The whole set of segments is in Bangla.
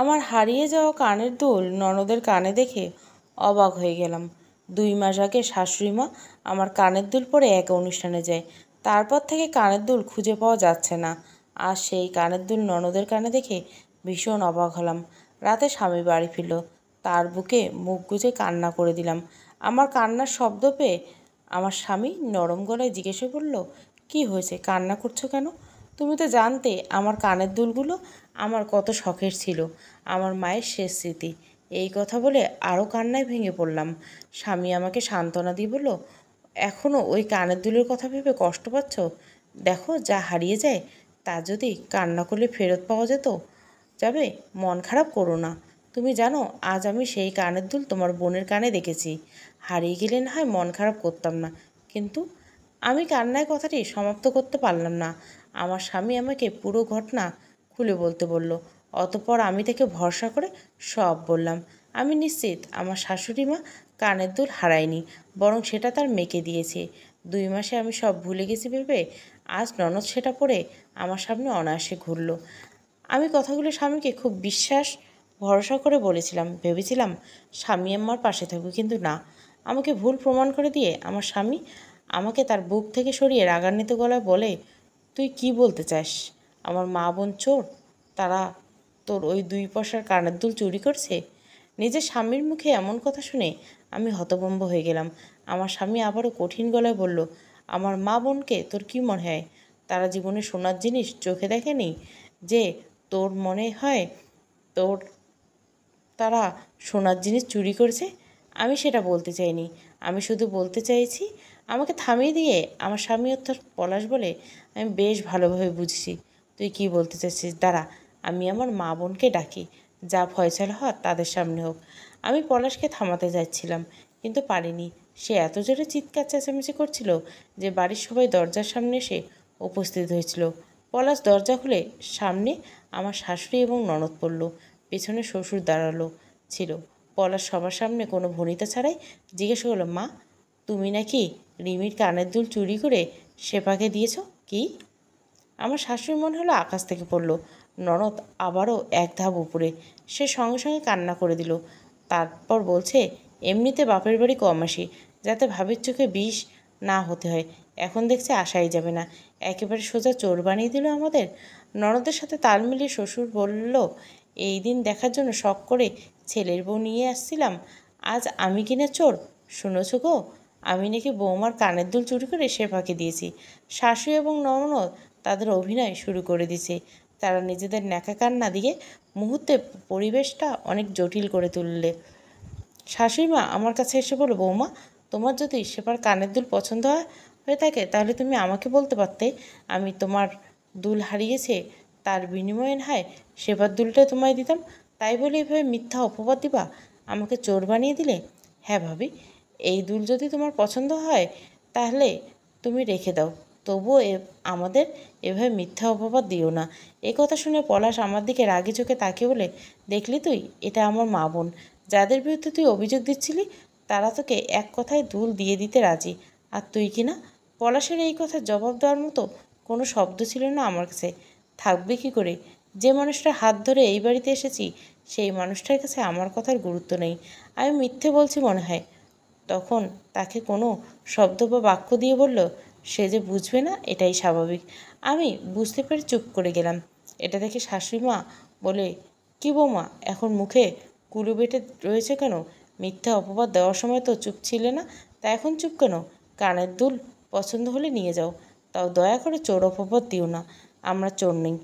আমার হারিয়ে যাওয়া কানের দুল ননদের কানে দেখে অবাক হয়ে গেলাম। 2 মাস আগে শাশুড়ি মা আমার কানের দুল পরে এক অনুষ্ঠানে যায়। তারপর থেকে কানের দুল খুঁজে পাওয়া যাচ্ছে না। আর সেই কানের দুল ননদের কানে দেখে ভীষণ অবাক হলাম। রাতে স্বামী বাড়ি ফিরল। তার বুকে মুখ গুজে কান্না করে দিলাম। আমার কান্নার শব্দ পেয়ে আমার স্বামী নরম গলায় জিজ্ঞেস করল, কি হয়েছে, কান্না করছো কেন? তুমি তো জানতে আমার কানের দুলগুলো আমার কত শখের ছিল, আমার মায়ের শেষ স্মৃতি। এই কথা বলে আরও কান্নায় ভেঙে পড়লাম। স্বামী আমাকে সান্ত্বনা দিয়ে বলল, এখনও ওই কানের দুলের কথা ভেবে কষ্ট পাচ্ছ? দেখো, যা হারিয়ে যায় তা যদি কান্না করলে ফেরত পাওয়া যেত যাবে, মন খারাপ করো না। তুমি জানো, আজ আমি সেই কানের দুল তোমার বোনের কানে দেখেছি। হারিয়ে গেলে না হয় মন খারাপ করতাম না, কিন্তু আমি কান্নায় কথাটি সমাপ্ত করতে পারলাম না। আমার স্বামী আমাকে পুরো ঘটনা খুলে বলতে বলল। অতঃপর আমি তাকে ভরসা করে সব বললাম। আমি নিশ্চিত আমার শাশুড়ি মা কানের দুল হারায়নি, বরং সেটা তার মেয়েকে দিয়েছে। 2 মাসে আমি সব ভুলে গেছি ভেবে আজ ননদ সেটা পরে আমার সামনে অনায়াসে ঘুরল। আমি কথাগুলো স্বামীকে খুব বিশ্বাস ভরসা করে বলেছিলাম, ভেবেছিলাম স্বামী আমার পাশে থাকবে, কিন্তু না। আমাকে ভুল প্রমাণ করে দিয়ে আমার স্বামী আমাকে তার বুক থেকে সরিয়ে রাগান্বিত গলায় বলে, তুই কি বলতে চাস? আমার মা বোন চোর? তারা তোর ওই 2 পয়সার কানের দুল চুরি করছে? নিজের স্বামীর মুখে এমন কথা শুনে আমি হতভম্ব হয়ে গেলাম। আমার স্বামী আবারও কঠিন গলায় বলল, আমার মা বোনকে তোর কি মনে হয় তারা জীবনে সোনার জিনিস চোখে দেখেনি যে তোর মনে হয় তোর তারা সোনার জিনিস চুরি করেছে? আমি সেটা বলতে চাইনি। আমি শুধু বলতে চাইছি। আমাকে থামিয়ে দিয়ে আমার স্বামী অর্থাৎ পলাশ বলে, আমি বেশ ভালোভাবে বুঝছি তুই কি বলতে চাইছিস। দাঁড়া, আমি আমার মা বোনকে ডাকি, যা ফয়সালা হওয়ার তাদের সামনে হোক। আমি পলাশকে থামাতে যাচ্ছিলাম, কিন্তু পারিনি। সে এত জোরে চিৎকার চেঁচামেচি করছিল যে বাড়ির সবাই দরজার সামনে এসে উপস্থিত হয়েছিল। পলাশ দরজা খুলে সামনে আমার শাশুড়ি এবং ননদ পড়ল। পেছনে শ্বশুর দাঁড়ালো ছিল। পলাশ সবার সামনে কোনো ভনিতা ছাড়াই জিজ্ঞেস করলো, মা, তুমি নাকি রিমির কানের দুল চুরি করে শেফাকে দিয়েছ? কি? আমার শাশুড়ি মনে হলো আকাশ থেকে পড়ল। ননদ আবারও এক ধাপ উপরে। সে সঙ্গে সঙ্গে কান্না করে দিল। তারপর বলছে, এমনিতে বাপের বাড়ি কম আসি, যাতে ভাবির চোখে বিষ না হতে হয়। এখন দেখছে আসাই যাবে না, একেবারে সোজা চোর বানিয়ে দিল আমাদের। ননদের সাথে তাল মিলিয়ে শ্বশুর বলল, এই দিন দেখার জন্য শখ করে ছেলের বউ নিয়ে আসছিলাম, আজ আমি কিনা চোর? শুনেছ গো, আমি নাকি বৌমার কানের দুল চুরি করে শেফাকে দিয়েছি। শাশু এবং ননদ তাদের অভিনয় শুরু করে দিয়েছে। তারা নিজেদের ন্যাকা কান্না দিয়ে মুহূর্তে পরিবেশটা অনেক জটিল করে তুললে। শাশুড়ি মা আমার কাছে এসে বলল, বৌমা, তোমার যদি শেফার কানের দুল পছন্দ হয়ে থাকে তাহলে তুমি আমাকে বলতে পারতে। আমি তোমার দুল হারিয়েছে, তার বিনিময়ে না হয় শেফার দুলটা তোমায় দিতাম। তাই বলে এভাবে মিথ্যা অপবাদ দিবা, আমাকে চোর বানিয়ে দিলে। হ্যাঁ ভাবি, এই দুল যদি তোমার পছন্দ হয় তাহলে তুমি রেখে দাও, তবুও আমাদের এভাবে মিথ্যা অপবাদ দিও না। এ কথা শুনে পলাশ আমার দিকে রাগি চোখে তাকিয়ে বলে, দেখলি তুই, এটা আমার মা বোন, যাদের বিরুদ্ধে তুই অভিযোগ দিচ্ছিলি তারা তোকে এক কথায় দুল দিয়ে দিতে রাজি, আর তুই কি না? পলাশের এই কথার জবাব দেওয়ার মতো কোনো শব্দ ছিল না আমার কাছে। থাকবে কি করে? যে মানুষটার হাত ধরে এই বাড়িতে এসেছি সেই মানুষটার কাছে আমার কথার গুরুত্ব নেই। আমি মিথ্যে বলছি মনে হয়। তখন তাকে কোনো শব্দ বা বাক্য দিয়ে বলল, সে যে বুঝবে না এটাই স্বাভাবিক। আমি বুঝতে পেরে চুপ করে গেলাম। এটা দেখে শাশুড়ি মা বলে, কি বৌমা, এখন মুখে কুলু বেটে রয়েছে কেন? মিথ্যা অপবাদ দেওয়ার সময় তো চুপ ছিলে না, তা এখন চুপ কেন? কানের দুল পছন্দ হলে নিয়ে যাও, তাও দয়া করে চোর অপবাদ দিও না। আমরা চোর নেই।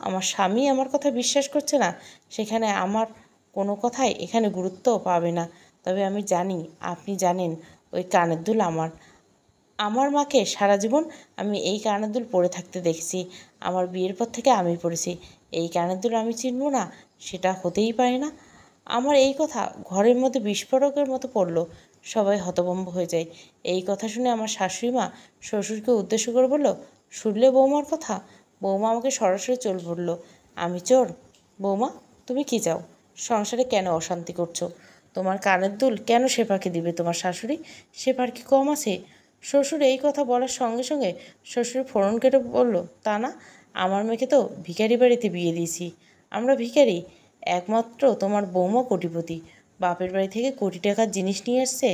আমার স্বামী আমার কথা বিশ্বাস করছে না, সেখানে আমার কোনো কথাই এখানে গুরুত্ব পাবে না। তবে আমি জানি, আপনি জানেন, ওই কানের দুল আমার। আমার মাকে সারা জীবন আমি এই কানের দুল পরে থাকতে দেখেছি। আমার বিয়ের পর থেকে আমি পরেছি। এই কানের দুল আমি চিনব না, সেটা হতেই পারে না। আমার এই কথা ঘরের মধ্যে বিস্ফোরকের মতো পড়ল। সবাই হতভম্ব হয়ে যায়। এই কথা শুনে আমার শাশুড়ি মা শ্বশুরকে উদ্দেশ্য করে বলল, শুনলে বৌমার কথা? বৌমা আমাকে সরাসরি চোর বলল। আমি চোর? বৌমা, তুমি কি চাও? সংসারে কেন অশান্তি করছো? তোমার কানের দুল কেন শেফাকে দিবে তোমার শাশুড়ি? শেফার কি কম আছে? শ্বশুর এই কথা বলার সঙ্গে সঙ্গে শ্বশুর ফোড়ন কেটে বলল, তা না, আমার মেয়েকে তো ভিখারি বাড়িতে বিয়ে দিয়েছি। আমরা ভিখারি? একমাত্র তোমার বৌমা কোটিপতি, বাপের বাড়ি থেকে কোটি টাকার জিনিস নিয়ে এসছে,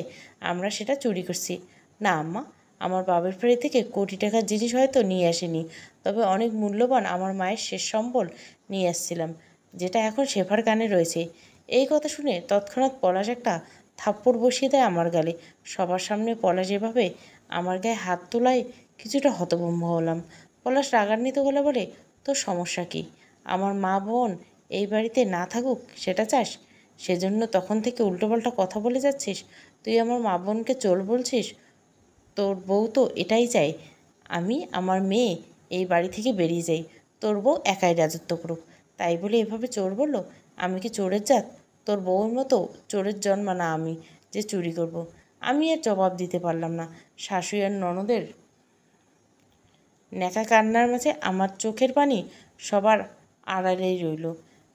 আমরা সেটা চুরি করছি। না আম্মা, আমার বাপের বাড়ি থেকে কোটি টাকার জিনিস হয়তো নিয়ে আসেনি, তবে অনেক মূল্যবান আমার মায়ের শেষ সম্বল নিয়ে আসছিলাম, যেটা এখন শেফার কানে রয়েছে। এই কথা শুনে তৎক্ষণাৎ পলাশ একটা থাপ্পড় বসিয়ে দেয় আমার গালে। সবার সামনে পলাশ এভাবে আমার গায়ে হাত তোলায় কিছুটা হতভম্ব হলাম। পলাশ রাগান্বিত গলা বলে, তোর সমস্যা কি? আমার মা বোন এই বাড়িতে না থাকুক সেটা চাস? সেজন্য তখন থেকে উল্টোপাল্টা কথা বলে যাচ্ছিস। তুই আমার মা বোনকে চোর বলছিস? তোর বউ তো এটাই চায়, আমি আমার মেয়ে এই বাড়ি থেকে বেরিয়ে যাই, তোর বউ একাই রাজত্ব করুক। তাই বলে এভাবে চোর বললো? আমি কি চোরের জাত? তোর বউয়ের মতো চোরের জন্ম না আমি যে চুরি করব। আমি আর জবাব দিতে পারলাম না। শাশুড়ি আর ননদের ন্যাকা কান্নার মাঝে আমার চোখের পানি সবার আড়ালেই রইল।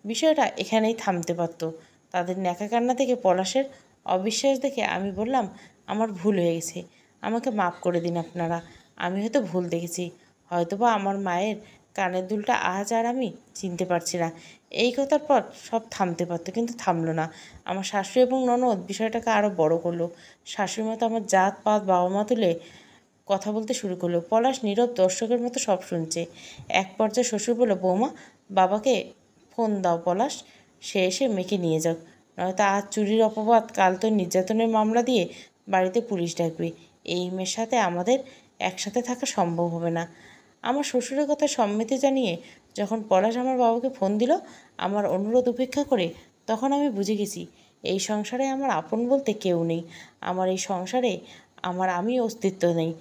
বিষয়টা এখানেই থামতে পারত। তাদের ন্যাকা কান্না থেকে পলাশের অবিশ্বাস দেখে আমি বললাম, আমার ভুল হয়ে গেছে, আমাকে মাফ করে দিন আপনারা। আমি হয়তো ভুল দেখেছি, হয়তোবা আমার মায়ের কানের দুলটা আজ আর আমি চিনতে পারছি না। এই কথার পর সব থামতে পারতো, কিন্তু থামলো না। আমার শাশুড়ি এবং ননদ বিষয়টাকে আরও বড় করলো। শাশুড়ি মতো আমার জাত পাত বাবা মা তুলে কথা বলতে শুরু করলো। পলাশ নীরব দর্শকের মতো সব শুনছে। এক পর্যায়ে শ্বশুর বলল, বৌমা, বাবাকে ফোন দাও পলাশ, সে এসে মেয়েকে নিয়ে যাক, নয়তো আজ চুরির অপবাদ, কাল তো নির্যাতনের মামলা দিয়ে বাড়িতে পুলিশ ডাকবে। এই মেয়ের সাথে আমাদের একসাথে থাকা সম্ভব হবে না। আমার শ্বশুরের কথা সম্মতি জানিয়ে যখন পলাশ আমার বাবাকে ফোন দিল আমার অনুরোধ উপেক্ষা করে, তখন আমি বুঝে গেছি এই সংসারে আমার আপন বলতে কেউ নেই। আমার এই সংসারে আমি অস্তিত্ব নেই।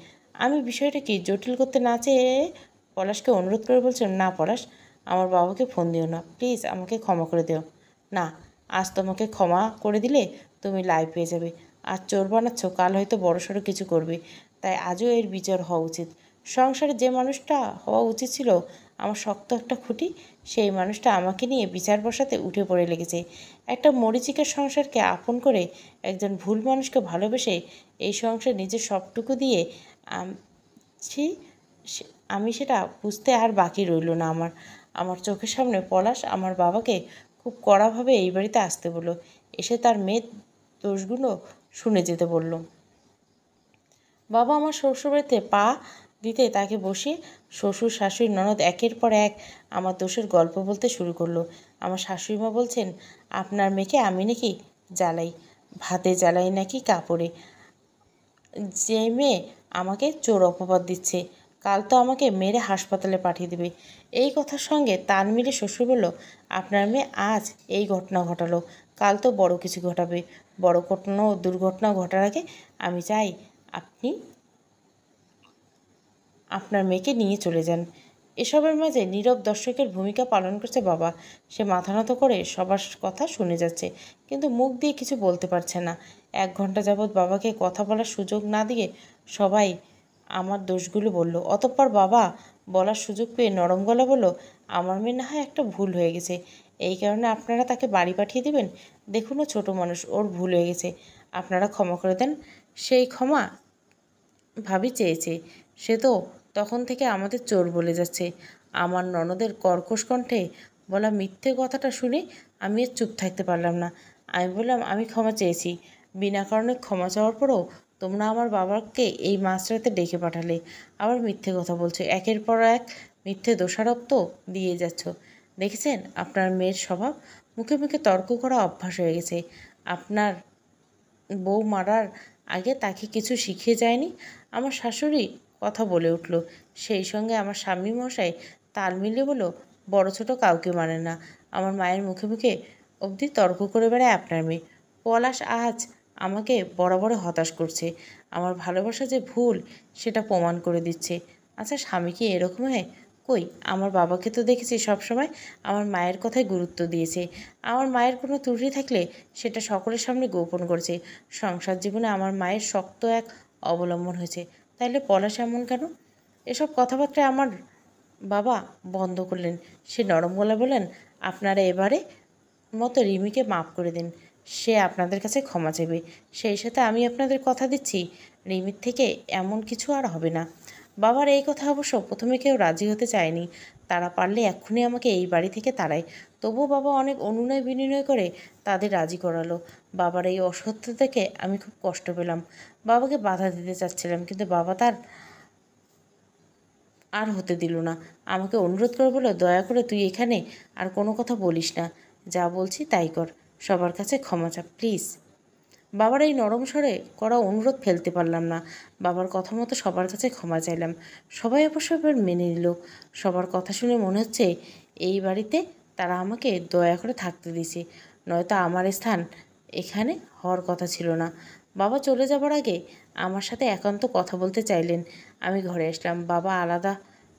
আমি বিষয়টাকে জটিল করতে না চেয়ে পলাশকে অনুরোধ করে বলছিলাম, না পলাশ, আমার বাবাকে ফোন দিও না, প্লিজ আমাকে ক্ষমা করে দিও। না, আজ তোমাকে ক্ষমা করে দিলে তুমি লাই পেয়ে যাবে। আজ চোর বানাচ্ছ, কাল হয়তো বড়সড় কিছু করবে, তাই আজও এর বিচার হওয়া উচিত। সংসারে যে মানুষটা হওয়া উচিত ছিল আমার শক্ত একটা খুঁটি, সেই মানুষটা আমাকে নিয়ে বিচার বসাতে উঠে পড়ে লেগেছে। একটা মরীচিকার সংসারকে আপন করে একজন ভুল মানুষকে ভালোবেসে এই সংসার নিজের সবটুকু দিয়ে ছি, আমি সেটা বুঝতে আর বাকি রইল না আমার। আমার চোখের সামনে পলাশ আমার বাবাকে খুব কড়াভাবে এই বাড়িতে আসতে বলল, এসে তার মেয়ের দোষগুলো শুনে যেতে বলল। বাবা আমার শ্বশুরবাড়িতে পা দিতে তাকে বসিয়ে শ্বশুর শাশুড়ি ননদ একের পর এক আমার দোষের গল্প বলতে শুরু করলো। আমার শাশুড়িমা বলছেন, আপনার মেয়েকে আমি নাকি জ্বালাই, ভাতে জ্বালাই নাকি কাপড়ে, যে মেয়ে আমাকে চোর অপবাদ দিচ্ছে, কাল তো আমাকে মেরে হাসপাতালে পাঠিয়ে দেবে। এই কথার সঙ্গে তাল মিলে শ্বশুর বলল, আপনার মেয়ে আজ এই ঘটনা ঘটালো, কাল তো বড় কিছু ঘটাবে। বড় ঘটনা ও দুর্ঘটনা ঘটার আগে আমি চাই আপনি আপনার মেয়েকে নিয়ে চলে যান। এসবের মাঝে নীরব দর্শকের ভূমিকা পালন করছে বাবা। সে মাথা নত করে সবার কথা শুনে যাচ্ছে, কিন্তু মুখ দিয়ে কিছু বলতে পারছে না। 1 ঘন্টা যাবৎ বাবাকে কথা বলার সুযোগ না দিয়ে সবাই আমার দোষগুলো বলল। অতঃপর বাবা বলার সুযোগ পেয়ে নরম গলা বলল, আমার মেয়ে না হয় একটা ভুল হয়ে গেছে, এই কারণে আপনারা তাকে বাড়ি পাঠিয়ে দিবেন? দেখুন, ও ছোটো মানুষ, ওর ভুল হয়ে গেছে, আপনারা ক্ষমা করে দেন। সেই ক্ষমা ভাবি চেয়েছে, সে তো তখন থেকে আমাদের চোর বলে যাচ্ছে। আমার ননদের কর্কশ কণ্ঠে বলা মিথ্যে কথাটা শুনে আমি আর চুপ থাকতে পারলাম না। আমি বললাম, আমি ক্ষমা চেয়েছি। বিনা কারণে ক্ষমা চাওয়ার পরও তোমরা আমার বাবাকে এই মাঝরাতে ডেকে পাঠালে, আবার মিথ্যে কথা বলছো, একের পর এক মিথ্যে দোষারোপ তো দিয়ে যাচ্ছ। দেখেছেন আপনার মেয়ের স্বভাব, মুখে মুখে তর্ক করা অভ্যাস হয়ে গেছে। আপনার বউ মারার আগে তাকে কিছু শিখিয়ে যায়নি? আমার শাশুড়ি কথা বলে উঠল। সেই সঙ্গে আমার স্বামী মশাই তাল মিলিয়ে বলল, বড় ছোট কাউকে মানে না, আমার মায়ের মুখে মুখে অবধি তর্ক করে বেড়ায় আপনার মেয়ে। পলাশ আজ আমাকে বরাবর হতাশ করছে, আমার ভালোবাসা যে ভুল সেটা প্রমাণ করে দিচ্ছে। আচ্ছা, স্বামী কি এরকম হয়? কই, আমার বাবাকে তো দেখেছি সবসময় আমার মায়ের কথায় গুরুত্ব দিয়েছে। আমার মায়ের কোনো ত্রুটি থাকলে সেটা সকলের সামনে গোপন করেছে। সংসার জীবনে আমার মায়ের শক্ত এক অবলম্বন হয়েছে, তাইলে পলাশ এমন কেন? এসব কথাবার্তা আমার বাবা বন্ধ করলেন। সে নরম গলায় বললেন, আপনারা এবারে মতো রিমিকে মাফ করে দিন, সে আপনাদের কাছে ক্ষমা চাইবে। সেই সাথে আমি আপনাদের কথা দিচ্ছি রিমির থেকে এমন কিছু আর হবে না। বাবার এই কথা অবশ্য প্রথমে কেউ রাজি হতে চায়নি। তারা পারলে এক্ষুনি আমাকে এই বাড়ি থেকে তাড়ায়। তবুও বাবা অনেক অনুনয় বিনয় করে তাদের রাজি করালো। বাবার এই অসত্য থেকে আমি খুব কষ্ট পেলাম। বাবাকে বাধা দিতে চাচ্ছিলাম, কিন্তু বাবা তার আর হতে দিল না। আমাকে অনুরোধ করে বলল, দয়া করে তুই এখানে আর কোনো কথা বলিস না। যা বলছি তাই কর। সবার কাছে ক্ষমা চা প্লিজ। বাবার এই নরম স্বরে করা অনুরোধ ফেলতে পারলাম না। বাবার কথা মতো সবার কাছে ক্ষমা চাইলাম। সবাই অবশ্য এবার মেনে নিল। সবার কথা শুনে মনে হচ্ছে এই বাড়িতে তারা আমাকে দয়া করে থাকতে দিয়েছে, নয়তো আমার স্থান এখানে হওয়ার কথা ছিল না। বাবা চলে যাবার আগে আমার সাথে একান্ত কথা বলতে চাইলেন। আমি ঘরে আসলাম। বাবা আলাদা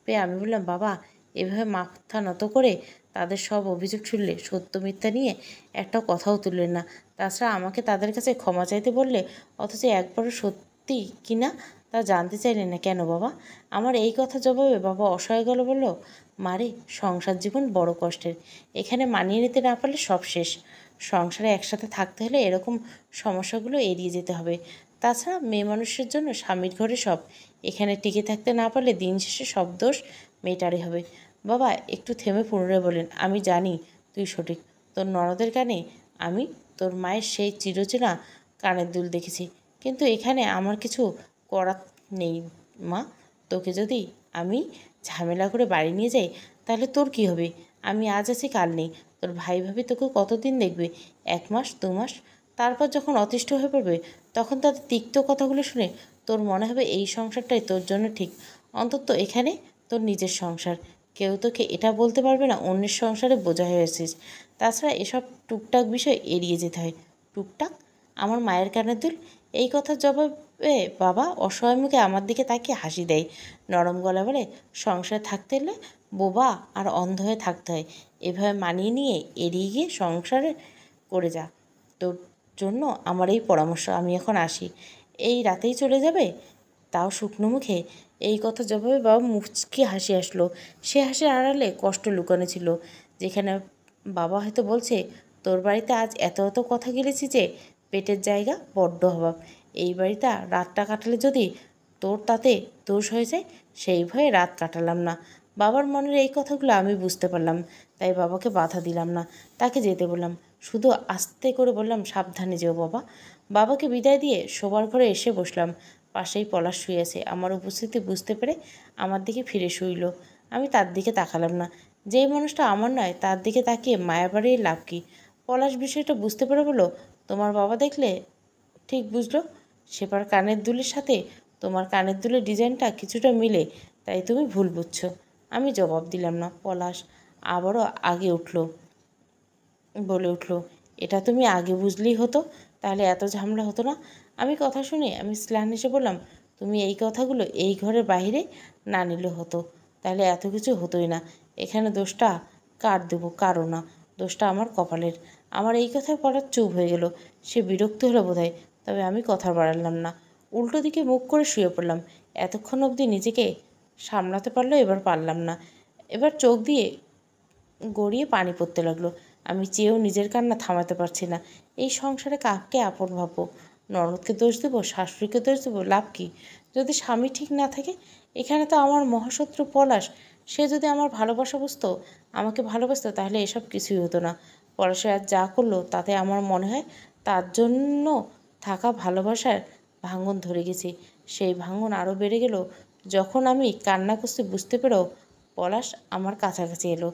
পেয়ে আমি বললাম, বাবা, এভাবে মাথা নত করে তাদের সব অভিযোগ শুনলে সত্য মিথ্যা নিয়ে একটাও কথাও তুললেন না। তাছাড়া আমাকে তাদের কাছে ক্ষমা চাইতে বললে, অথচ একবারও সত্যি কি না তা জানতে চাইলেন না কেন বাবা? আমার এই কথা জবাবে বাবা অসহায় গেল বলল, মারে, সংসার জীবন বড় কষ্টের। এখানে মানিয়ে নিতে না পারলে সব শেষ। সংসারে একসাথে থাকতে হলে এরকম সমস্যাগুলো এড়িয়ে যেতে হবে। তাছাড়া মেয়ে মানুষের জন্য স্বামীর ঘরে সব। এখানে টিকে থাকতে না পারলে দিন শেষে সব দোষ মেয়েটারই হবে। বাবা একটু থেমে পুনরায় বলেন, আমি জানি তুই সঠিক। তোর ননদের কানে আমি তোর মায়ের সেই চিরচেনা কানের দুল দেখেছি, কিন্তু এখানে আমার কিছু করার নেই মা। তোকে যদি আমি ঝামেলা করে বাড়ি নিয়ে যাই তাহলে তোর কি হবে? আমি আজ আছি কাল নেই। তোর ভাই ভাবি তোকে কতদিন দেখবে? 1 মাস 2 মাস। তারপর যখন অতিষ্ঠ হয়ে পড়বে তখন তাদের তিক্ত কথাগুলো শুনে তোর মনে হবে এই সংসারটাই তোর জন্য ঠিক। অন্তত এখানে তোর নিজের সংসার। কেউ তোকে এটা বলতে পারবে না অন্যের সংসারে বোঝা হয়েছিস। তাছাড়া এসব টুকটাক বিষয় এড়িয়ে যেতে হয়। টুকটাক? আমার মায়ের কানের দুল? এই কথার জবাবে বাবা অসহায় মুখে আমার দিকে তাকিয়ে হাসি দেয়। নরম গলা বলে, সংসারে থাকতে হলে বোবা আর অন্ধ হয়ে থাকতে হয়। এভাবে মানিয়ে নিয়ে এড়িয়ে গিয়ে সংসারে করে যা। তোর জন্য আমার এই পরামর্শ। আমি এখন আসি। এই রাতেই চলে যাবে? তাও শুকনো মুখে। এই কথা জবাবে বাবা মুচকি হাসি আসলো। সে হাসির আড়ালে কষ্ট লুকানো ছিল। যেখানে বাবা হয়তো বলছে, তোর বাড়িতে আজ এত এত কথা গেলেছি যে পেটের জায়গা বড্ড অভাব। এই বাড়িতে রাতটা কাটালে যদি তোর তাতে দোষ হয়ে যায়, সেই ভয়ে রাত কাটালাম না। বাবার মনের এই কথাগুলো আমি বুঝতে পারলাম, তাই বাবাকে বাধা দিলাম না। তাকে যেতে বললাম, শুধু আস্তে করে বললাম, সাবধানে যেও বাবা। বাবাকে বিদায় দিয়ে শোবার ঘরে এসে বসলাম। পাশেই পলাশ শুয়ে আছে। আমার উপস্থিতি বুঝতে পেরে আমার দিকে ফিরে শুইল। আমি তার দিকে তাকালাম না। যেই মানুষটা আমার নয় তার দিকে তাকিয়ে মায়া বাড়িয়ে লাভ কী? পলাশ বিষয়টা বুঝতে পেরে বলল, তোমার বাবা দেখলে ঠিক বুঝলো। সেবার কানের দুলের সাথে তোমার কানের দুলের ডিজাইনটা কিছুটা মিলে, তাই তুমি ভুল বুঝছো। আমি জবাব দিলাম না। পলাশ আবারও আগে বলে উঠল, এটা তুমি আগে বুঝলেই হতো, তাহলে এত ঝামেলা হতো না। আমি কথা শুনে আমি স্ল্যান হেসে বললাম, তুমি এই কথাগুলো এই ঘরের বাইরে না নিলে হতো, তাহলে এত কিছু হতোই না। এখানে দোষটা কার দেবো? কারো না। দোষটা আমার কপালের। আমার এই কথায় পড়ার চুপ হয়ে গেল। সে বিরক্ত হলো বোধহয়। তবে আমি কথা বাড়ালাম না। উল্টো দিকে মুখ করে শুয়ে পড়লাম। এতক্ষণ অবধি নিজেকে সামলাতে পারলেও এবার পারলাম না। এবার চোখ দিয়ে গড়িয়ে পানি পড়তে লাগলো। আমি চেয়েও নিজের কান্না থামাতে পারছি না। এই সংসারে কাকে আপন ভাববো? ননদকে দোষ দেবো? শাশুড়িকে দোষ দেবো? লাভ কী? যদি স্বামী ঠিক না থাকে? এখানে তো আমার মহাশত্রু পলাশ। সে যদি আমার ভালোবাসা বুঝতো, আমাকে ভালোবাসতো, তাহলে এসব কিছুই হতো না। পলাশে আজ যা করলো তাতে আমার মনে হয় তার জন্য থাকা ভালোবাসার ভাঙন ধরে গেছে। সেই ভাঙন আরও বেড়ে গেল যখন আমি কান্না করতে বুঝতে পেরেও পলাশ আমার কাছাকাছি এলো।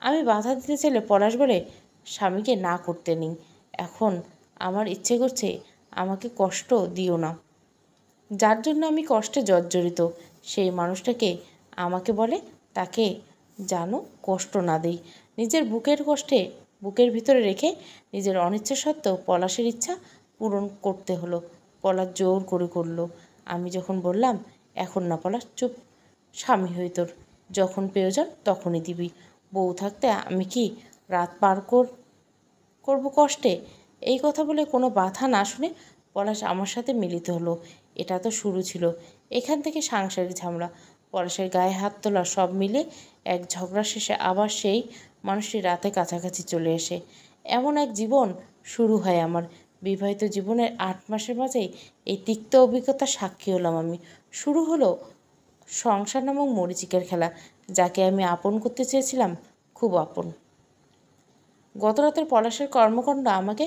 আমি বাধা দিতে চাইলে পলাশ বলে, স্বামীকে না করতে নেই। এখন আমার ইচ্ছে করছে, আমাকে কষ্ট দিও না। যার জন্য আমি কষ্টে জর্জরিত সেই মানুষটাকে আমাকে বলে, তাকে যেন কষ্ট না দেই। নিজের বুকের কষ্টে বুকের ভিতরে রেখে নিজের অনিচ্ছা সত্ত্বেও পলাশের ইচ্ছা পূরণ করতে হলো। পলাশ জোর করে করলো। আমি যখন বললাম, এখন না পলাশ, চুপ। স্বামী হই তোর, যখন প্রয়োজন তখনই দিবি। বউ থাকতে আমি কি রাত পার করব কষ্টে? এই কথা বলে কোনো বাধা না শুনে পলাশ আমার সাথে মিলিত হলো। এটা তো শুরু ছিল। এখান থেকে সাংসারিক ঝামেলা, পলাশের গায়ে হাত তোলা, সব মিলে এক ঝগড়া শেষে আবার সেই মানুষটি রাতে কাছাকাছি চলে এসে এমন এক জীবন শুরু হয় আমার। বিবাহিত জীবনের 8 মাসের মাঝেই এই তিক্ত অভিজ্ঞতার সাক্ষী হলাম আমি। শুরু হলো সংসার নামক মরিচিকের খেলা, যাকে আমি আপন করতে চেয়েছিলাম, খুব আপন। গত রাতের পলাশের কর্মকাণ্ড আমাকে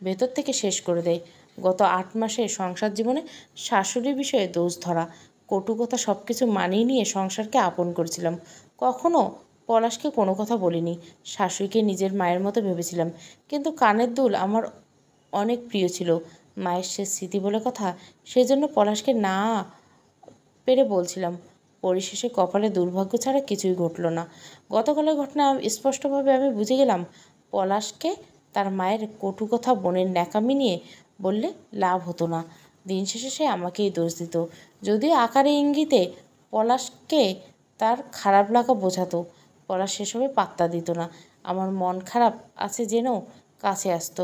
ভেতর থেকে শেষ করে দেয়। গত 8 মাসে সংসার জীবনে শাশুড়ির বিষয়ে দোষ ধরা, কটু কথা সব কিছু মানিয়ে নিয়ে সংসারকে আপন করেছিলাম। কখনো পলাশকে কোনো কথা বলিনি। শাশুড়িকে নিজের মায়ের মতো ভেবেছিলাম। কিন্তু কানের দুল আমার অনেক প্রিয় ছিল। মায়ের শেষ স্মৃতি বলে কথা, সেজন্য পলাশকে না পেরে বলছিলাম। পরিশেষে কপালে দুর্ভাগ্য ছাড়া কিছুই ঘটল না। গতকালের ঘটনা স্পষ্টভাবে আমি বুঝে গেলাম, পলাশকে তার মায়ের কটু কথা বোনের ন্যাকামি নিয়ে বললে লাভ হতো না। দিন শেষে সে আমাকেই দোষ দিত। যদিও আকারে ইঙ্গিতে পলাশকে তার খারাপ লাগা বোঝাতো, পলাশ সেসবে পাত্তা দিত না। আমার মন খারাপ আছে জেনেও কাছে আসতো।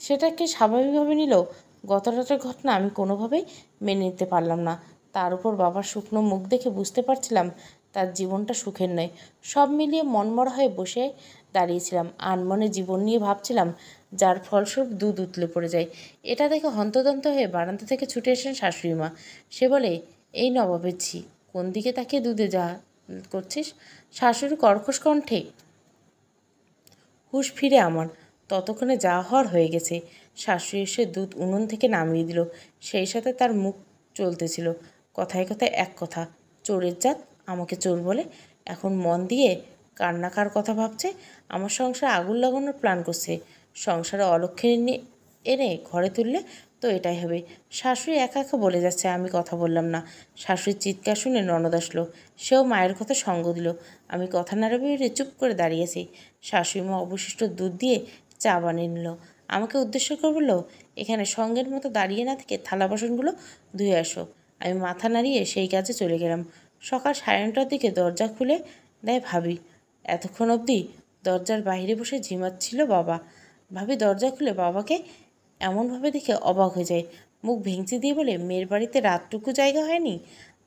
সেটাকে স্বাভাবিকভাবে নিলেও গত রাতের ঘটনা আমি কোনোভাবেই মেনে নিতে পারলাম না। তার উপর বাবার শুকনো মুখ দেখে বুঝতে পারছিলাম তার জীবনটা সুখের নয়। সব মিলিয়ে মনমরা হয়ে বসে দাঁড়িয়েছিলাম। আনমনে জীবন নিয়ে ভাবছিলাম, যার ফলস্বরূপ দুধ উতলে পড়ে যায়। এটা দেখে হন্তদন্ত হয়ে বারান্দা থেকে ছুটে এসেন শাশুড়ি মা। সে বলে, এই নবাবের ঝি, কোন দিকে তাকিয়ে দুধে যা করছিস? শাশুড়ি কর্কশ কণ্ঠে। হুঁশ ফিরে আমার। ততক্ষণে যা হওয়ার হয়ে গেছে। শাশুড়ি এসে দুধ উনুন থেকে নামিয়ে দিল। সেই সাথে তার মুখ চলতেছিল কথায় কথায় এক কথা, চোরের জাত, আমাকে চোর বলে। এখন মন দিয়ে কান্নাকার কথা ভাবছে। আমার সংসারে আগুন লাগানোর প্ল্যান করছে। সংসারে অলক্ষ্যে এনে ঘরে তুললে তো এটাই হবে। শাশুড়ি একা একা বলে যাচ্ছে, আমি কথা বললাম না। শাশুড়ির চিৎকার শুনে ননদ আসলো। সেও মায়ের কথা সঙ্গ দিল। আমি কথা নাড়া বেরিয়ে চুপ করে দাঁড়িয়েছি। শাশুড়ি মা অবশিষ্ট দুধ দিয়ে চা বানিয়ে নিল। আমাকে উদ্দেশ্য করে বলল, এখানে সঙ্গের মতো দাঁড়িয়ে না থেকে থালা বাসনগুলো ধুয়ে আসো। আমি মাথা নাড়িয়ে সেই কাজে চলে গেলাম। সকাল 9:30টার দিকে দরজা খুলে দেয় ভাবি। এতক্ষণ অবধি দরজার বাইরে বসে ঝিমাচ্ছিল বাবা। ভাবি দরজা খুলে বাবাকে এমনভাবে দেখে অবাক হয়ে যায়। মুখ ভেঙচি দিয়ে বলে, মেয়ের বাড়িতে রাতটুকু জায়গা হয়নি?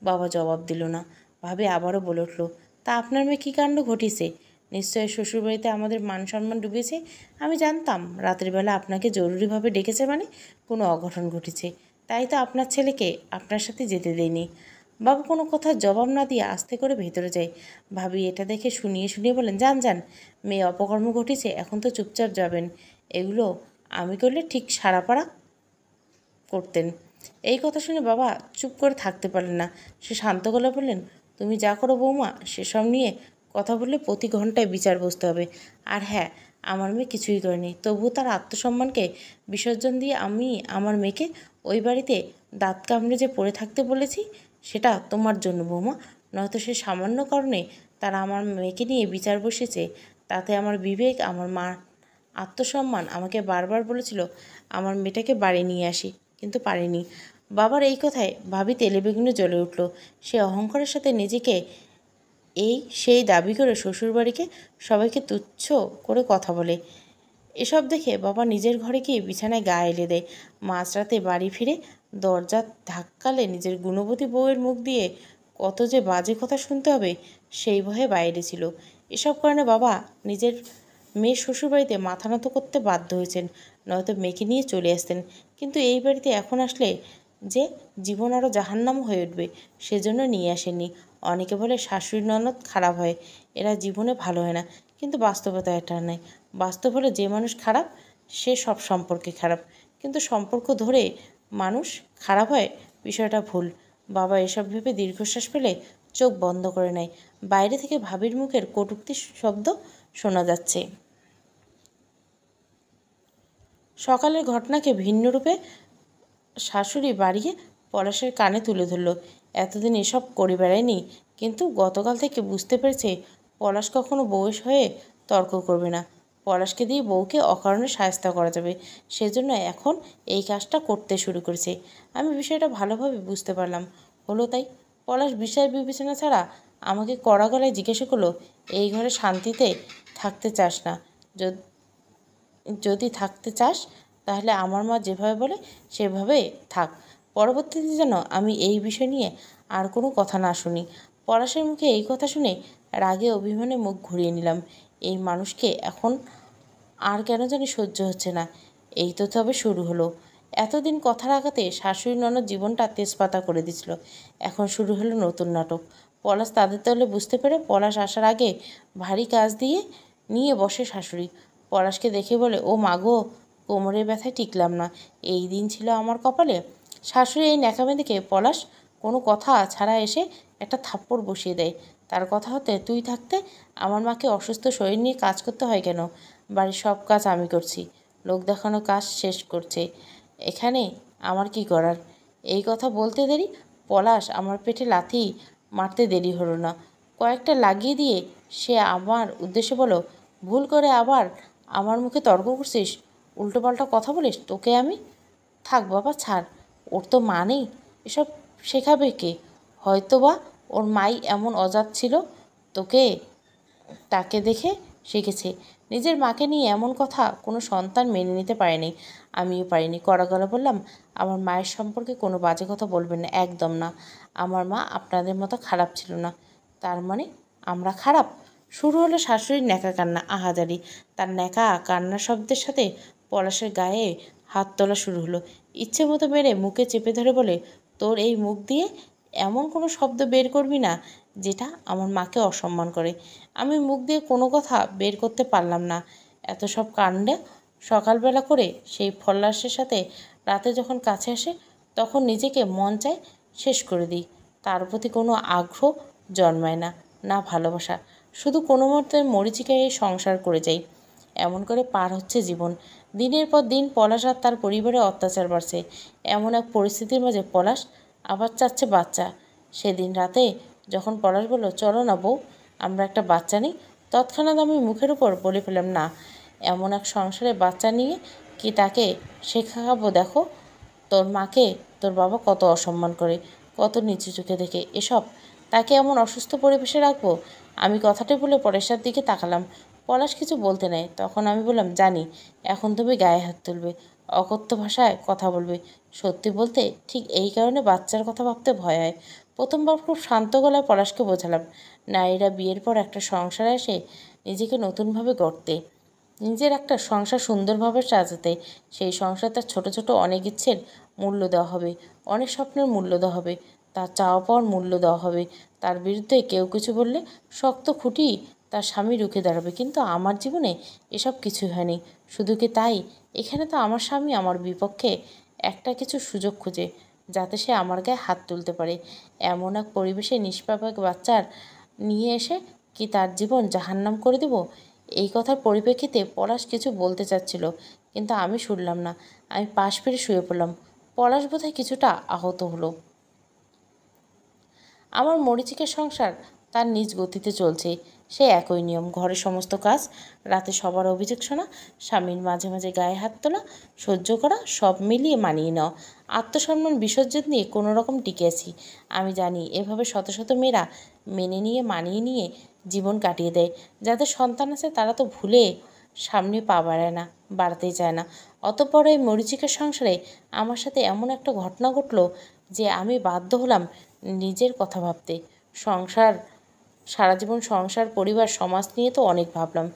বাবা জবাব দিল না। ভাবি আবারও বলে উঠল, তা আপনার মেয়ে কী কাণ্ড ঘটিয়েছে? নিশ্চয়ই শ্বশুরবাড়িতে আমাদের মান সম্মান ডুবেছে। আমি জানতাম রাতের বেলা আপনাকে জরুরিভাবে ডেকেছে, মানে কোনো অঘটন ঘটেছে। তাই তো আপনার ছেলেকে আপনার সাথে যেতে দেয়নি। বাবু কোনো কথার জবাব না দিয়ে আস্তে করে ভেতরে যায়। ভাবি এটা দেখে শুনিয়ে শুনিয়ে বলেন, যান যান, মেয়ে অপকর্ম ঘটেছে, এখন তো চুপচাপ যাবেন। এগুলো আমি করলে ঠিক সারাপাড়া করতেন। এই কথা শুনে বাবা চুপ করে থাকতে পারলেন না। সে শান্ত গলায় বললেন, তুমি যা করো বৌমা, সেসব নিয়ে কথা বললে প্রতি ঘন্টায় বিচার বসতে হবে। আর হ্যাঁ, আমার মেয়ে কিছুই করেনি, তবুও তার আত্মসম্মানকে বিসর্জন দিয়ে আমি আমার মেয়েকে ওই বাড়িতে দাঁত কামড়ে যে পড়ে থাকতে বলেছি, সেটা তোমার জন্য বৌমা। নয়তো সে সামান্য কারণে তারা আমার মেয়েকে নিয়ে বিচার বসেছে। তাতে আমার বিবেক, আমার মা আত্মসম্মান আমাকে বারবার বলেছিল আমার মেয়েটাকে বাড়ি নিয়ে আসি, কিন্তু পারিনি। বাবার এই কথায় ভাবি তেলে বেগুনে জ্বলে উঠল। সে অহংকারের সাথে নিজেকে সেই দাবি করে শ্বশুরবাড়িকে সবাইকে তুচ্ছ করে কথা বলে। এসব দেখে বাবা নিজের ঘরে গিয়ে বিছানায় গা এলে দেয়। মাঝরাতে বাড়ি ফিরে দরজা ধাক্কালে নিজের গুণবতী বউয়ের মুখ দিয়ে কত যে বাজে কথা শুনতে হবে, সেই ভয়ে বাইরে ছিল। এসব কারণে বাবা নিজের মেয়ের শ্বশুরবাড়িতে মাথা নত করতে বাধ্য হয়েছেন, নয়তো মেয়েকে নিয়ে চলে আসতেন। কিন্তু এই বাড়িতে এখন আসলে যে জীবন আরও জাহান্নাম হয়ে উঠবে, সেজন্য নিয়ে আসেননি। অনেকে বলে শাশুড়ি ননদ খারাপ হয়, এরা জীবনে ভালো হয় না, কিন্তু বাস্তবতা এটা নয়। বাস্তব হলো যে মানুষ খারাপ সে সব সম্পর্কে খারাপ, কিন্তু সম্পর্ক ধরে মানুষ খারাপ হয়, বিষয়টা ভুল। বাবা এসব ভেবে দীর্ঘশ্বাস ফেলে চোখ বন্ধ করে নেয়। বাইরে থেকে ভাবির মুখের কটূক্তি শব্দ শোনা যাচ্ছে। সকালের ঘটনাকে ভিন্ন রূপে শাশুড়ি বাড়িয়ে পলাশের কানে তুলে ধরল। এতদিন এসব করে বেড়ায়নি, কিন্তু গতকাল থেকে বুঝতে পেরেছে পলাশ কখনো বউয়ের হয়ে তর্ক করবে না। পলাশকে দিয়ে বউকে অকারণে শায়েস্তা করা যাবে, সেজন্য এখন এই কাজটা করতে শুরু করেছে। আমি বিষয়টা ভালোভাবে বুঝতে পারলাম। হলো তাই। পলাশ বিচার বিবেচনা ছাড়া আমাকে কড়া গলায় জিজ্ঞাসা করলো, এই ঘরে শান্তিতে থাকতে চাস না? যদি থাকতে চাস তাহলে আমার মা যেভাবে বলে সেভাবে থাক। পরবর্তীতে যেন আমি এই বিষয় নিয়ে আর কোনো কথা না শুনি। পলাশের মুখে এই কথা শুনে রাগে অভিমানে মুখ ঘুরিয়ে নিলাম। এই মানুষকে এখন আর কেন জানি সহ্য হচ্ছে না। এই তো তবে শুরু হলো। এতদিন কথার আঘাতে শাশুড়ি ননদ জীবনটা তেজপাতা করে দিছিল। এখন শুরু হলো নতুন নাটক। পলাশ তাদের তলে বুঝতে পেরে পলাশ আসার আগে ভারী কাজ নিয়ে বসে শাশুড়ি। পলাশকে দেখে বলে, ও মাগো, কোমরের ব্যথায় টিকলাম না, এই দিন ছিল আমার কপালে। শাশুড়ি এই ন্যাকামে দেখে পলাশ কোনো কথা ছাড়া এসে একটা থাপ্পড় বসিয়ে দেয়। তার কথা হতে, তুই থাকতে আমার মাকে অসুস্থ শরীর নিয়ে কাজ করতে হয় কেন? বাড়ির সব কাজ আমি করছি, লোক দেখানো কাজ শেষ করছে, এখানে আমার কি করার? এই কথা বলতে দেরি পলাশ আমার পেটে লাথি মারতে দেরি হলো না। কয়েকটা লাগিয়ে দিয়ে সে আমার উদ্দেশ্যে বলো, ভুল করে আবার আমার মুখে তর্ক করছিস, উল্টোপাল্টা কথা বলিস, তোকে আমি। থাক বাবা, ছাড়, ওর তো মা নেই, এসব শেখাবে কে? হয়তো বা ওর মাই এমন অজাত ছিল, তোকে তাকে দেখে শিখেছে। নিজের মাকে নিয়ে এমন কথা কোনো সন্তান মেনে নিতে পারেনি, আমিও পারিনি। কড়া গলা বললাম, আমার মায়ের সম্পর্কে কোনো বাজে কথা বলবেন না, একদম না। আমার মা আপনাদের মতো খারাপ ছিল না। তার মানে আমরা খারাপ? শুরু হলো শাশুড়ির ন্যাকা কান্না, আহাজারি। তার ন্যাকা কান্নার শব্দের সাথে পলাশের গায়ে হাত তোলা শুরু হলো। ইচ্ছে মতো মেরে মুখে চেপে ধরে বলে, তোর এই মুখ দিয়ে এমন কোনো শব্দ বের করবি না যেটা আমার মাকে অসম্মান করে। আমি মুখ দিয়ে কোনো কথা বের করতে পারলাম না। এত সব কাণ্ডে সকালবেলা করে সেই ফল্লাসের সাথে রাতে যখন কাছে আসে তখন নিজেকে মন চায় শেষ করে দিই। তার প্রতি কোনো আগ্রহ জন্মায় না, না ভালোবাসা, শুধু কোনো মতে মরীচিকায় সংসার করে যাই। এমন করে পার হচ্ছে জীবন। দিনের পর দিন পলাশ আর তার পরিবারে অত্যাচার বাড়ছে। এমন এক পরিস্থিতির মাঝে পলাশ আবার চাচ্ছে বাচ্চা। সেদিন রাতে যখন পলাশ বলল, চলো না বউ, আমরা একটা বাচ্চা নিই, তৎক্ষণাৎ আমি মুখের উপর বলে ফেললাম, না, এমন এক সংসারে বাচ্চা নিয়ে কি তাকে শেখাবো? দেখো তোর মাকে তোর বাবা কত অসম্মান করে, কত নিচু চোখে দেখে, এসব তাকে এমন অসুস্থ পরিবেশে রাখবো? আমি কথাটি বলে পরেশার দিকে তাকালাম। পলাশ কিছু বলতে নেই। তখন আমি বললাম, জানি এখন তুমি গায়ে হাত তুলবে, অকথ্য ভাষায় কথা বলবে। সত্যি বলতে ঠিক এই কারণে বাচ্চার কথা ভাবতে ভয় হয়। প্রথমবার খুব শান্ত গলায় পলাশকে বোঝালাম, নারীরা বিয়ের পর একটা সংসারে এসে নিজেকে নতুনভাবে গড়তে, নিজের একটা সংসার সুন্দরভাবে সাজাতে। সেই সংসার তার ছোট ছোট অনেক ইচ্ছের মূল্য দেওয়া হবে, অনেক স্বপ্নের মূল্য দেওয়া হবে, তার চাওয়া পাওয়ার মূল্য দেওয়া হবে। তার বিরুদ্ধে কেউ কিছু বললে শক্ত খুঁটি তার স্বামী রুখে দাঁড়াবে। কিন্তু আমার জীবনে এসব কিছুই হয়নি। শুধু কি তাই, এখানে তো আমার স্বামী আমার বিপক্ষে একটা কিছু সুযোগ খুঁজে, যাতে সে আমার গায়ে হাত তুলতে পারে। এমন এক পরিবেশে নিষ্পাপ এক বাচ্চার নিয়ে এসে কি তার জীবন জাহান্নাম করে দেব? এই কথার পরিপ্রেক্ষিতে পলাশ কিছু বলতে চাচ্ছিল, কিন্তু আমি শুনলাম না। আমি পাশ ফিরে শুয়ে পড়লাম। পলাশ বোধহয় কিছুটা আহত হলো। আমার মরীচিকার সংসার তার নিজ গতিতে চলছে। সে একই নিয়ম, ঘরের সমস্ত কাজ, রাতে সবার অভিযোগ শোনা, স্বামীর মাঝে মাঝে গায়ে হাত তোলা, সহ্য করা, সব মিলিয়ে মানিয়ে নেওয়া। আত্মসম্মান বিসর্জন দিয়ে কোনো রকম টিকে আছি। আমি জানি এভাবে শত শত মেয়েরা মেনে নিয়ে মানিয়ে নিয়ে জীবন কাটিয়ে দেয়। যাদের সন্তান আছে তারা তো ভুলে সামনে পা বাড়ায় না, বাড়াতেই চায় না। অতঃপর এই মরীচিকার সংসারে আমার সাথে এমন একটা ঘটনা ঘটলো যে আমি বাধ্য হলাম নিজের কথা ভাবতে। সংসার, সারা জীবন সংসার, পরিবার, সমাজ নিয়ে তো অনেক ভাবলাম,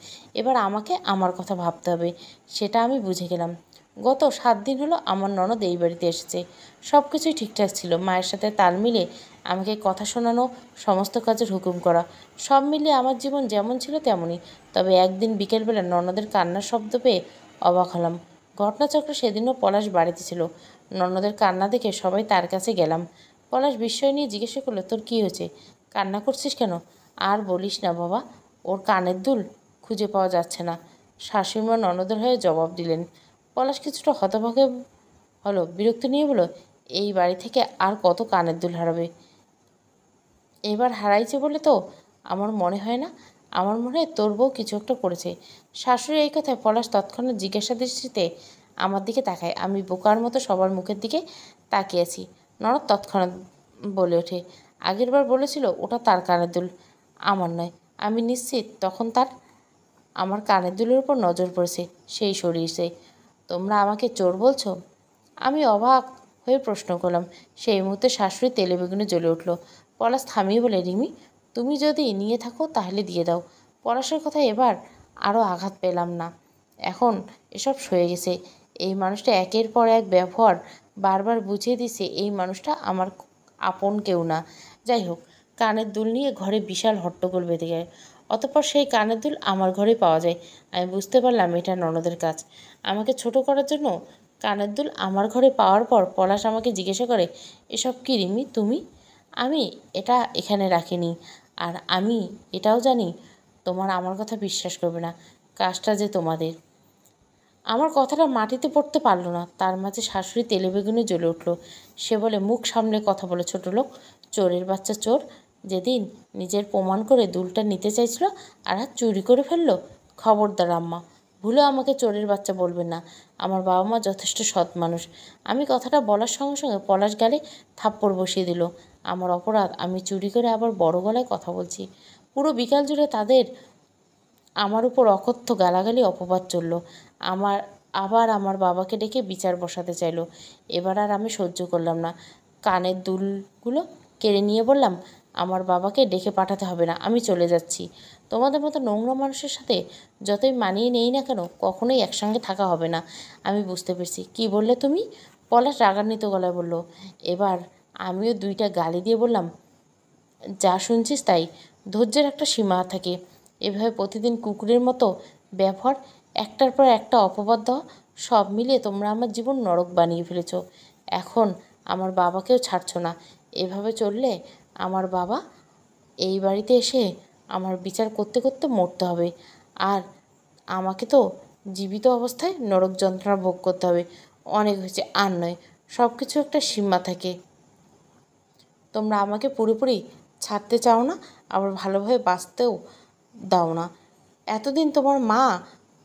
এবার আমাকে আমার কথা ভাবতে হবে, সেটা আমি বুঝে গেলাম। গত 7 দিন হলো আমার ননদ এই বাড়িতে এসেছে। সব কিছুই ঠিকঠাক ছিল। মায়ের সাথে তাল মিলে আমাকে কথা শোনানো, সমস্ত কাজের হুকুম করা, সব মিলিয়ে আমার জীবন যেমন ছিল তেমনই। তবে একদিন বিকেলবেলা ননদের কান্নার শব্দ পেয়ে অবাক হলাম। ঘটনাচক্রে সেদিনও পলাশ বাড়িতে ছিল। ননদের কান্না দেখে সবাই তার কাছে গেলাম। পলাশ বিস্ময় নিয়ে জিজ্ঞাসা করলো, তোর কী হয়েছে? কান্না করছিস কেন? আর বলিস না বাবা, ওর কানের দুল খুঁজে পাওয়া যাচ্ছে না, শাশুড়িমা ননদের হয়ে জবাব দিলেন। পলাশ কিছুটা হতভাগে হলো, বিরক্তি নিয়ে বলো, এই বাড়ি থেকে আর কত কানের দুল হারাবে? এবার হারাইছে বলে তো আমার মনে হয় না। আমার মনে হয় তোর বউ কিছু একটা করেছে। শাশুড়ি এই কথায় পলাশ তৎক্ষণাৎ জিজ্ঞাসা দৃষ্টিতে আমার দিকে তাকায়। আমি বোকার মতো সবার মুখের দিকে তাকিয়েছি। ননদ তৎক্ষণাৎ বলে ওঠে, আগের বার বলেছিল ওটা তার কানের দুল, আমার নয়। আমি নিশ্চিত তখন তার আমার কানের দুলের উপর নজর পড়েছে, সেই সরিয়েছে। তোমরা আমাকে চোর বলছো? আমি অবাক হয়ে প্রশ্ন করলাম। সেই মুহূর্তে শাশুড়ি তেলে বেগুনে জ্বলে উঠল। পলাশ থামিয়ে বলে, রিমি, তুমি যদি নিয়ে থাকো তাহলে দিয়ে দাও। পলাশের কথা এবার আরও আঘাত পেলাম না। এখন এসব সয়ে গেছে। এই মানুষটা একের পর এক ব্যবহার বারবার বুঝিয়ে দিছে এই মানুষটা আমার আপন কেউ না। যাই হোক, কানের দুল নিয়ে ঘরে বিশাল হট্টগোল বেঁধে যায়। অতঃপর সেই কানের দুল আমার ঘরে পাওয়া যায়। আমি বুঝতে পারলাম এটা ননদের কাজ। আমাকে ছোট করার জন্য কানের দুল আমার ঘরে পাওয়ার পর পলাশ আমাকে জিজ্ঞাসা করে, এসব কি রিমি তুমি? আমি এটা এখানে রাখিনি। আর আমি এটাও জানি তোমার আমার কথা বিশ্বাস করবে না। কাজটা যে তোমাদের। আমার কথাটা মাটিতে পড়তে পারল না। তার মাঝে শাশুড়ি তেলে বেগুনে জ্বলে উঠল। সে বলে, মুখ সামলে কথা বলে ছোট লোক। চোরের বাচ্চা চোর। যেদিন নিজের প্রমাণ করে দুলটা নিতে চাইছিল আর হাত চুরি করে ফেললো। খবরদার আম্মা, ভুলেও আমাকে চোরের বাচ্চা বলবেন না। আমার বাবা মা যথেষ্ট সৎ মানুষ। আমি কথাটা বলার সঙ্গে সঙ্গে পলাশ গালে থাপ্পড় বসিয়ে দিল। আমার অপরাধ, আমি চুরি করে আবার বড় গলায় কথা বলছি। পুরো বিকাল জুড়ে তাদের আমার উপর অকথ্য গালাগালি অপবাদ চলল। আবার আমার বাবাকে ডেকে বিচার বসাতে চাইল। এবার আর আমি সহ্য করলাম না। কানের দুলগুলো কেড়ে নিয়ে বললাম, আমার বাবাকে ডেকে পাঠাতে হবে না, আমি চলে যাচ্ছি। তোমাদের মতো নোংরা মানুষের সাথে যতই মানিয়ে নেই না কেন, কখনোই একসঙ্গে থাকা হবে না। আমি বুঝতে পেরেছি। কি বললে তুমি? পলাশ রাগান্বিত গলায় বলল। এবার আমিও দুইটা গালি দিয়ে বললাম, যা শুনছিস তাই। ধৈর্যের একটা সীমা থাকে। এভাবে প্রতিদিন কুকুরের মতো ব্যবহার, একটার পর একটা অপবাদ দেওয়া, সব মিলিয়ে তোমরা আমার জীবন নরক বানিয়ে ফেলেছ। এখন আমার বাবাকেও ছাড়ছ না। এভাবে চললে আমার বাবা এই বাড়িতে এসে আমার বিচার করতে করতে মরতে হবে। আর আমাকে তো জীবিত অবস্থায় নরক যন্ত্রণা ভোগ করতে হবে। অনেক হয়েছে, আর নয়। সব কিছু একটা সীমা থাকে। তোমরা আমাকে পুরোপুরি ছাড়তে চাও না, আবার ভালোভাবে বাঁচতেও দাও না। এতদিন তোমার মা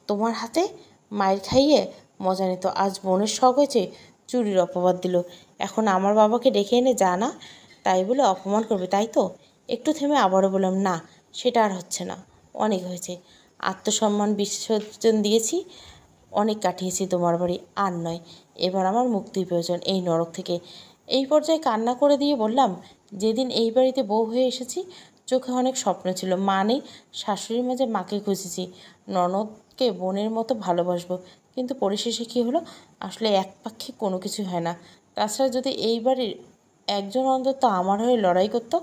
তোমার হাতে মায়ের খাইয়ে মজা নিত। আজ বোনের শখ হয়েছে, চুরির অপবাদ দিল। এখন আমার বাবাকে ডেকে এনে যা না তাই বলে অপমান করবে, তাই তো? একটু থেমে আবারও বললাম, না, সেটা আর হচ্ছে না। অনেক হয়েছে। আত্মসম্মান বিসর্জন দিয়েছি, অনেক কাটিয়েছি তোমার বাড়ি, আর নয়। এবার আমার মুক্তির প্রয়োজন এই নরক থেকে। এই পর্যায়ে কান্না করে দিয়ে বললাম, যেদিন এই বাড়িতে বউ হয়ে এসেছি চোখে অনেক স্বপ্ন ছিল। মা নেই, শাশুড়ির মাঝে মাকে খুঁজেছি, ননদকে বোনের মতো ভালোবাসবো। কিন্তু পরিশেষে কী হলো? আসলে একপাক্ষিক কোনো কিছু হয় না। তাছাড়া যদি এই বাড়ির একজন অন্তত আমার হয়ে লড়াই করতো,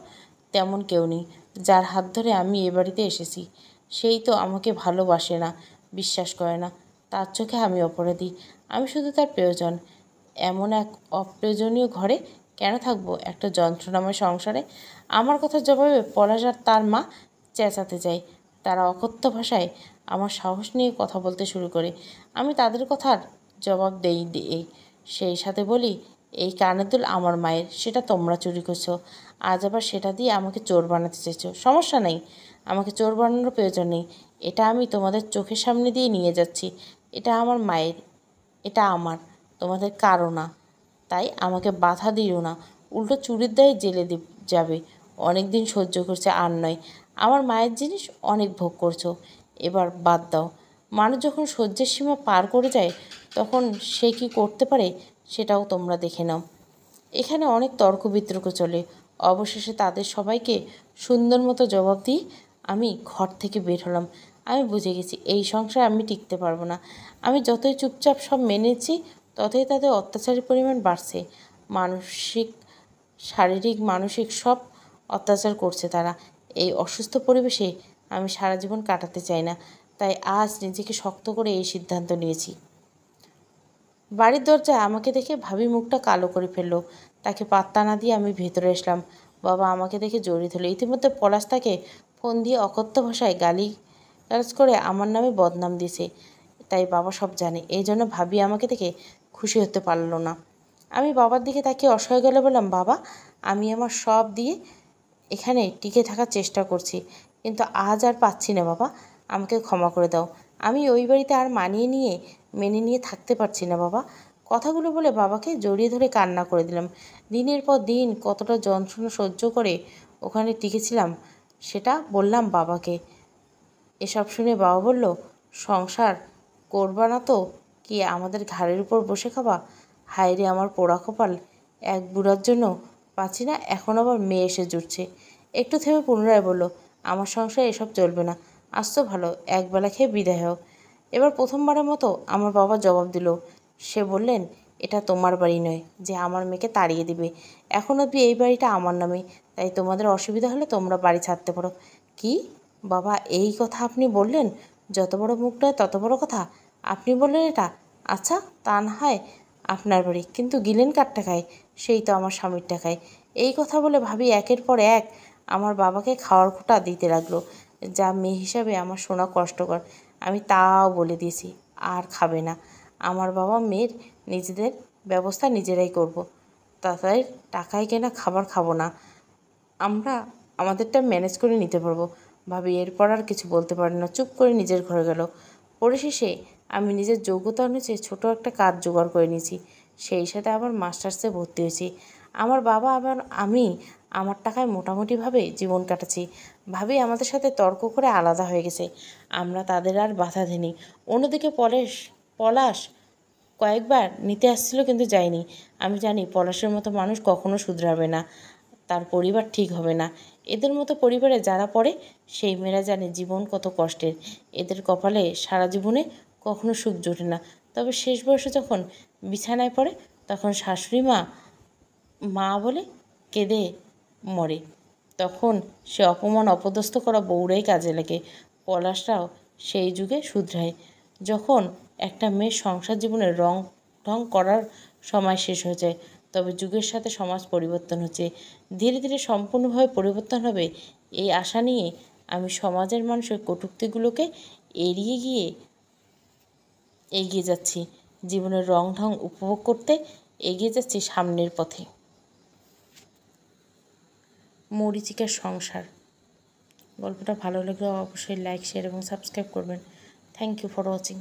তেমন কেউ নেই। যার হাত ধরে আমি এ বাড়িতে এসেছি সেই তো আমাকে ভালোবাসে না, বিশ্বাস করে না। তার চোখে আমি অপরাধী। আমি শুধু তার প্রিয়জন। এমন এক অপ্রয়োজনীয় ঘরে কেন থাকবো, একটা যন্ত্রণাময় সংসারে? আমার কথার জবাবে পলাশ আর তার মা চেঁচাতে যায়। তারা অকথ্য ভাষায় আমার সাহস নিয়ে কথা বলতে শুরু করে। আমি তাদের কথার জবাব দেই। সেই সাথে বলি, এই কানের দুল আমার মায়ের, সেটা তোমরা চুরি করছো। আজ আবার সেটা দিয়ে আমাকে চোর বানাতে চেয়েছো। সমস্যা নেই, আমাকে চোর বানানোর প্রয়োজন নেই। এটা আমি তোমাদের চোখের সামনে দিয়ে নিয়ে যাচ্ছি। এটা আমার মায়ের, এটা আমার, তোমাদের কারো না। তাই আমাকে বাধা দিও না। উল্টো চুরির দায়ে জেলে যাবে। অনেক দিন সহ্য করছে, আর নয়। আমার মায়ের জিনিস অনেক ভোগ করছো, এবার বাদ দাও। মানুষ যখন সহ্যের সীমা পার করে যায় তখন সে কী করতে পারে সেটাও তোমরা দেখে নাও। এখানে অনেক তর্ক বিতর্ক চলে। অবশেষে তাদের সবাইকে সুন্দর মতো জবাব দিয়ে আমি ঘর থেকে বের হলাম। আমি বুঝে গেছি এই সংসারে আমি টিকতে পারবো না। আমি যতই চুপচাপ সব মেনেছি, ততই তাদের অত্যাচারের পরিমাণ বাড়ছে। মানসিক, শারীরিক, মানসিক সব অত্যাচার করছে তারা। এই অসুস্থ পরিবেশে আমি সারা জীবন কাটাতে চাই না। তাই আজ নিজেকে শক্ত করে এই সিদ্ধান্ত নিয়েছি। বাড়ির দরজায় আমাকে দেখে ভাবি মুখটা কালো করে ফেললো। তাকে পাত্তা না দিয়ে আমি ভেতরে আসলাম। বাবা আমাকে দেখে জড়িয়ে ধরল। ইতিমধ্যে পলাশ তাকে ফোন দিয়ে অকথ্য ভাষায় গালিগালাজ করে আমার নামে বদনাম দিয়েছে। তাই বাবা সব জানে। এই জন্য ভাবি আমাকে দেখে খুশি হতে পারলো না। আমি বাবার দিকে তাকিয়ে অসহায় গেলে বললাম, বাবা, আমি আমার সব দিয়ে এখানে টিকে থাকার চেষ্টা করছি, কিন্তু আজ আর পাচ্ছি না বাবা, আমাকে ক্ষমা করে দাও। আমি ওই বাড়িতে আর মেনে নিয়ে থাকতে পারছি না বাবা। কথাগুলো বলে বাবাকে জড়িয়ে ধরে কান্না করে দিলাম। দিনের পর দিন কতটা যন্ত্রণা সহ্য করে ওখানে টিকেছিলাম সেটা বললাম বাবাকে। এসব শুনে বাবা বলল, সংসার করবা না তো কি আমাদের ঘাড়ের উপর বসে খাবা? হায় রে আমার পোড়া কপাল, এক বুড়ার জন্য পাচ্ছি না, এখন আবার মেয়ে এসে জুটছে। একটু থেমে পুনরায় বলল, আমার সংসারে এসব চলবে না। আজ তো ভালো, একবেলা খেয়ে বিদায় হোক। এবার প্রথমবারের মতো আমার বাবা জবাব দিল। সে বললেন, এটা তোমার বাড়ি নয় যে আমার মেয়েকে তাড়িয়ে দিবে। এখন অবধি এই বাড়িটা আমার নামে, তাই তোমাদের অসুবিধা হলে তোমরা বাড়ি ছাড়তে পারো। কি বাবা, এই কথা আপনি বললেন? যত বড় মুখ নয় তত বড় কথা। আপনি বললেন এটা? আচ্ছা, তা না হয় আপনার বাড়ি, কিন্তু গিলেন কার টাকায়? সেই তো আমার স্বামীর টাকায়। এই কথা বলে ভাবি একের পর এক আমার বাবাকে খাওয়ার খোঁটা দিতে লাগলো। যা মেয়ে হিসাবে আমার শোনা কষ্টকর। আমি তাও বলে দিয়েছি আর খাবে না। আমার বাবা মেয়ের নিজেদের ব্যবস্থা নিজেরাই করব। তাদের টাকায় কেনা খাবার খাবো না। আমরা আমাদেরটা ম্যানেজ করে নিতে পারবো। ভাবি এরপর আর কিছু বলতে পারে না, চুপ করে নিজের ঘরে গেল। পরিশেষে আমি নিজের যোগ্যতা অনুযায়ী ছোটো একটা কাজ জোগাড় করে নিয়েছি। সেই সাথে আবার মাস্টার্সে ভর্তি হয়েছি। আমার বাবা আবার আমি আমার টাকায় মোটামুটিভাবে জীবন কাটাচ্ছি। ভাবি আমাদের সাথে তর্ক করে আলাদা হয়ে গেছে। আমরা তাদের আর বাধা দিইনি। অন্যদিকে পলাশ কয়েকবার নিতে আসছিল, কিন্তু যায়নি। আমি জানি পলাশের মতো মানুষ কখনো শুধরাবে না, তার পরিবার ঠিক হবে না। এদের মতো পরিবারে যারা পড়ে সেই মেয়েরা জানে জীবন কত কষ্টের। এদের কপালে সারা জীবনে কখনো সুখ জোটে না। তবে শেষ বয়সে যখন বিছানায় পড়ে তখন শাশুড়ি মা বলে কেঁদে মরে। তখন সে অপমান অপদস্থ করা বউরাই কাজে লাগে। পলাশরাও সেই যুগে শুধরায়, যখন একটা মেয়ের সংসার জীবনের ঢং করার সময় শেষ হয়ে যায়। তবে যুগের সাথে সমাজ পরিবর্তন হচ্ছে, ধীরে ধীরে সম্পূর্ণভাবে পরিবর্তন হবে এই আশা নিয়ে আমি সমাজের মানুষের কটূক্তিগুলোকে এড়িয়ে গিয়ে এগিয়ে যাচ্ছি। জীবনের ঢং উপভোগ করতে এগিয়ে যাচ্ছি সামনের পথে। মরীচিকার সংসার গল্পটা ভালো লাগলে অবশ্যই লাইক, শেয়ার এবং সাবস্ক্রাইব করবেন। Thank you for watching.